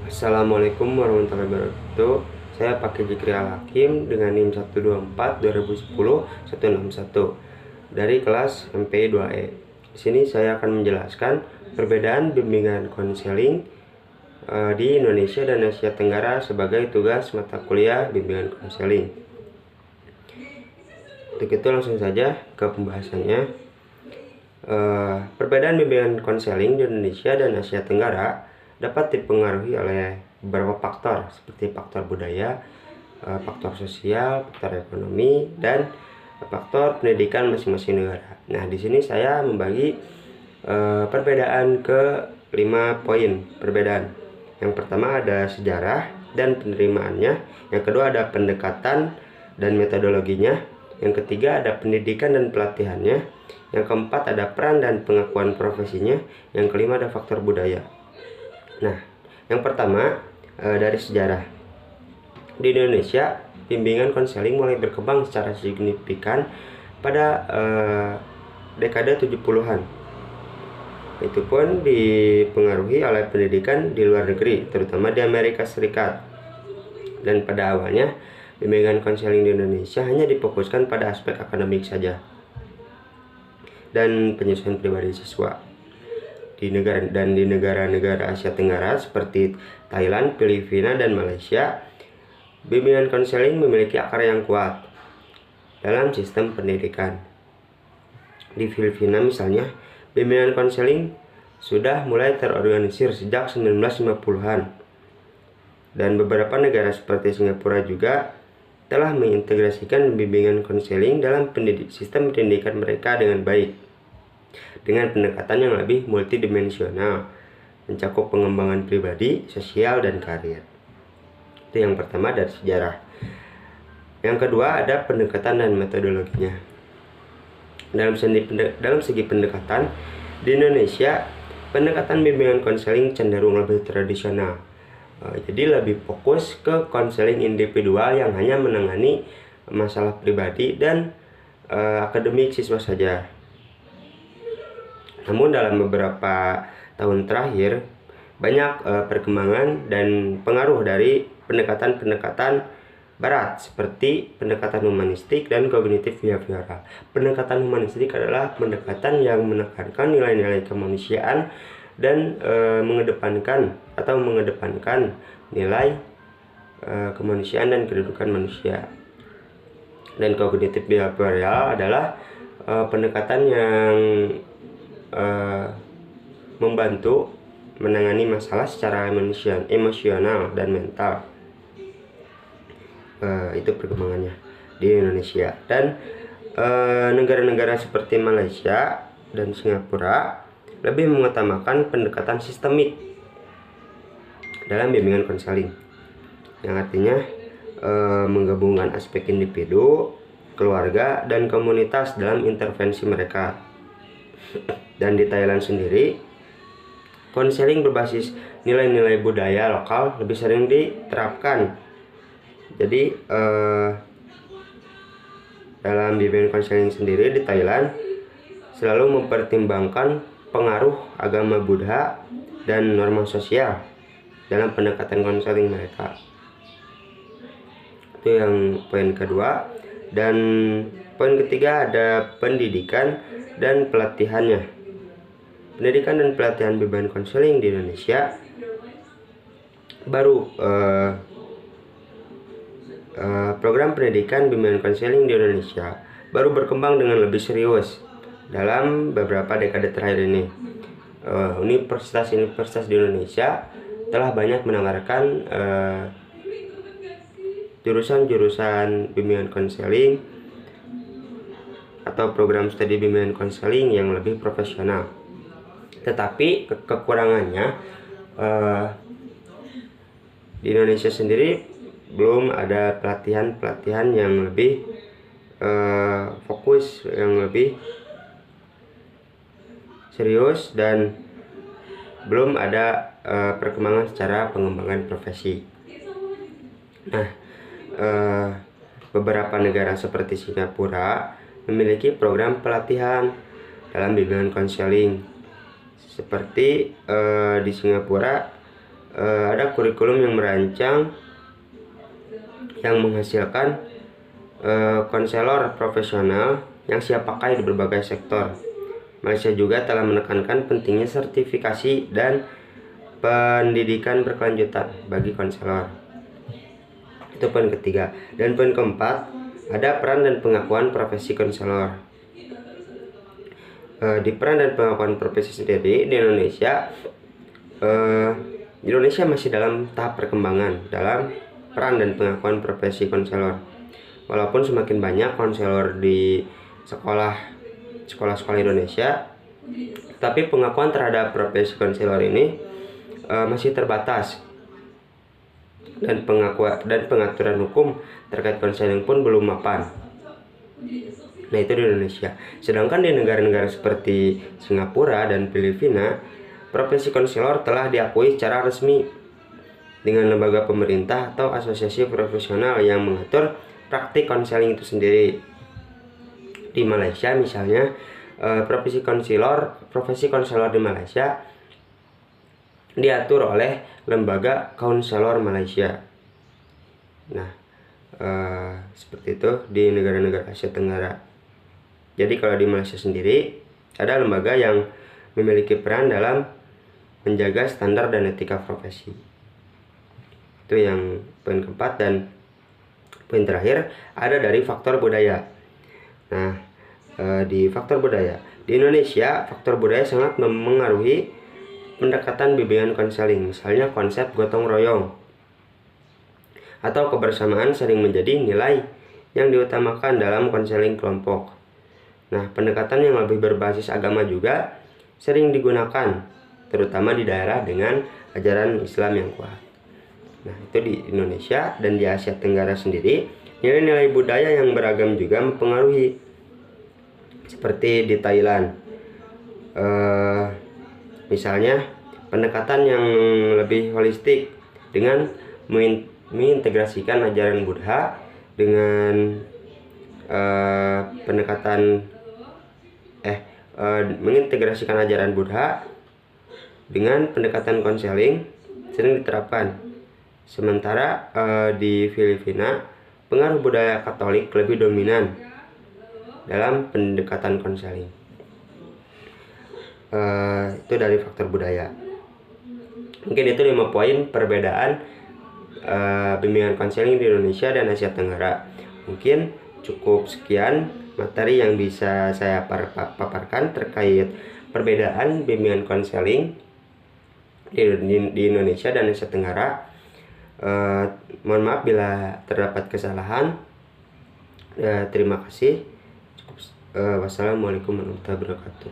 Assalamualaikum warahmatullahi wabarakatuh. Saya pakai Jikri Al-Hakim dengan NIM 124 2010 161 dari kelas MPI 2E. Di sini saya akan menjelaskan perbedaan bimbingan konseling di Indonesia dan Asia Tenggara sebagai tugas mata kuliah bimbingan konseling. Untuk itu langsung saja ke pembahasannya. Perbedaan bimbingan konseling di Indonesia dan Asia Tenggara dapat dipengaruhi oleh beberapa faktor seperti faktor budaya, faktor sosial, faktor ekonomi, dan faktor pendidikan masing-masing negara. Nah, di sini saya membagi perbedaan ke 5 poin perbedaan. Yang pertama ada sejarah dan penerimaannya, yang kedua ada pendekatan dan metodologinya, yang ketiga ada pendidikan dan pelatihannya, yang keempat ada peran dan pengakuan profesinya, yang kelima ada faktor budaya. Nah, yang pertama dari sejarah. Di Indonesia, bimbingan konseling mulai berkembang secara signifikan pada dekade 70-an. Itu pun dipengaruhi oleh pendidikan di luar negeri, terutama di Amerika Serikat. Dan pada awalnya, bimbingan konseling di Indonesia hanya difokuskan pada aspek akademik saja dan penyesuaian pribadi siswa. Di negara-negara Asia Tenggara seperti Thailand, Filipina, dan Malaysia, bimbingan konseling memiliki akar yang kuat dalam sistem pendidikan. Di Filipina misalnya, bimbingan konseling sudah mulai terorganisir sejak 1950-an. Dan beberapa negara seperti Singapura juga telah mengintegrasikan bimbingan konseling dalam sistem pendidikan mereka dengan baik, dengan pendekatan yang lebih multidimensional, mencakup pengembangan pribadi, sosial, dan karir. Itu yang pertama dari sejarah. Yang kedua ada pendekatan dan metodologinya. Dalam segi pendekatan, di Indonesia, pendekatan bimbingan konseling cenderung lebih tradisional. Jadi lebih fokus ke konseling individual yang hanya menangani masalah pribadi dan akademik siswa saja. Namun dalam beberapa tahun terakhir, banyak perkembangan dan pengaruh dari pendekatan-pendekatan barat seperti pendekatan humanistik dan kognitif behavioral. Pendekatan humanistik adalah pendekatan yang menekankan nilai-nilai kemanusiaan dan mengedepankan nilai kemanusiaan dan kedudukan manusia. Dan kognitif behavioral adalah pendekatan yang membantu menangani masalah secara emosional dan mental. Itu perkembangannya di Indonesia. Dan negara-negara seperti Malaysia dan Singapura lebih mengutamakan pendekatan sistemik dalam bimbingan konseling, yang artinya menggabungkan aspek individu, keluarga, dan komunitas dalam intervensi mereka. Dan di Thailand sendiri, konseling berbasis nilai-nilai budaya lokal lebih sering diterapkan. Jadi dalam bimbingan konseling sendiri di Thailand selalu mempertimbangkan pengaruh agama Buddha dan norma sosial dalam pendekatan konseling mereka. Itu yang poin kedua. Dan poin ketiga ada pendidikan dan pelatihannya. Pendidikan dan pelatihan bimbingan konseling di Indonesia baru program pendidikan bimbingan konseling di Indonesia baru berkembang dengan lebih serius dalam beberapa dekade terakhir ini. Universitas-universitas di Indonesia telah banyak menawarkan jurusan-jurusan bimbingan konseling atau program studi bimbingan konseling yang lebih profesional. Tetapi kekurangannya di Indonesia sendiri belum ada pelatihan yang lebih fokus, yang lebih serius, dan belum ada perkembangan secara pengembangan profesi. Nah, beberapa negara seperti Singapura memiliki program pelatihan dalam bimbingan konseling. Seperti di Singapura ada kurikulum yang merancang yang menghasilkan konselor profesional yang siap pakai di berbagai sektor. Malaysia juga telah menekankan pentingnya sertifikasi dan pendidikan berkelanjutan bagi konselor. Itu poin ketiga. Dan poin keempat, ada peran dan pengakuan profesi konselor. Di peran dan pengakuan profesi sendiri di Indonesia masih dalam tahap perkembangan dalam peran dan pengakuan profesi konselor. Walaupun semakin banyak konselor di sekolah-sekolah Indonesia, tapi pengakuan terhadap profesi konselor ini masih terbatas, dan pengaturan hukum terkait konseling pun belum mapan. Nah, itu di Indonesia. Sedangkan di negara-negara seperti Singapura dan Filipina, profesi konselor telah diakui secara resmi dengan lembaga pemerintah atau asosiasi profesional yang mengatur praktik konseling itu sendiri. Di Malaysia misalnya, profesi konselor di Malaysia diatur oleh lembaga konselor Malaysia. Nah, seperti itu di negara-negara Asia Tenggara. Jadi kalau di Malaysia sendiri ada lembaga yang memiliki peran dalam menjaga standar dan etika profesi. Itu yang poin keempat. Dan poin terakhir ada dari faktor budaya. Nah, di faktor budaya di Indonesia, faktor budaya sangat memengaruhi pendekatan bimbingan konseling. Misalnya konsep gotong royong atau kebersamaan sering menjadi nilai yang diutamakan dalam konseling kelompok. Nah, pendekatan yang lebih berbasis agama juga sering digunakan, terutama di daerah dengan ajaran Islam yang kuat. Nah, itu di Indonesia. Dan di Asia Tenggara sendiri, nilai-nilai budaya yang beragam juga mempengaruhi. Seperti di Thailand, misalnya pendekatan yang lebih holistik dengan mengintegrasikan ajaran Buddha dengan mengintegrasikan ajaran Buddha dengan pendekatan konseling sering diterapkan. Sementara di Filipina, pengaruh budaya Katolik lebih dominan dalam pendekatan konseling. Itu dari faktor budaya. Mungkin itu 5 poin perbedaan bimbingan konseling di Indonesia dan Asia Tenggara. Mungkin cukup sekian materi yang bisa saya paparkan terkait perbedaan bimbingan konseling di Indonesia dan Asia Tenggara. Mohon maaf bila terdapat kesalahan. Terima kasih. Wassalamualaikum warahmatullahi wabarakatuh.